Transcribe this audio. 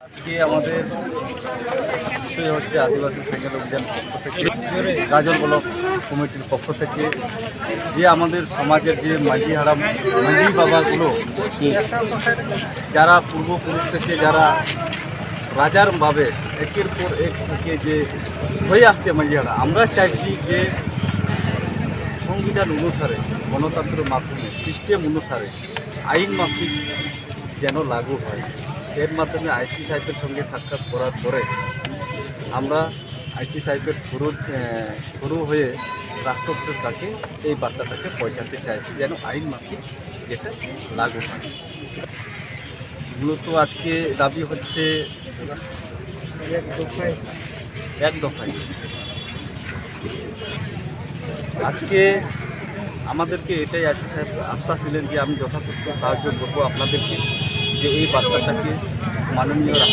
আজকে আমাদের বিষয় হচ্ছে আদিবাসী সাইকেল অভিযান পক্ষ থেকে গাজল ব্লক কমিটির পক্ষ থেকে যে আমাদের সমাজের যে মাঝি বাবাগুলো যারা পূর্বপুরুষ থেকে যারা রাজার ভাবে একের পর এক থেকে যে হয়ে আসছে মাঝিহারা, আমরা চাইছি যে সংবিধান অনুসারে গণতন্ত্রের মাধ্যমে সিস্টেম অনুসারে আইন মাফিক যেন লাগু হয়। এর মাধ্যমে আইসি সাহেবের সঙ্গে সাক্ষাৎ করার পরে আমরা আইসি সাহেবের থ্রু হয়ে রাষ্ট্রপতির কাছে এই বার্তাটাকে পৌঁছাতে চাইছি যেন আইন মাফিক যেটা লাগু হয়। মূলত আজকে দাবি হচ্ছে এক দফায়। আজকে আমাদেরকে এটাই আইসি সাহেব আশ্বাস দিলেন যে আমি যথাযথ সাহায্য করবো আপনাদেরকে, যে এই বার্তাটাকে মাননীয়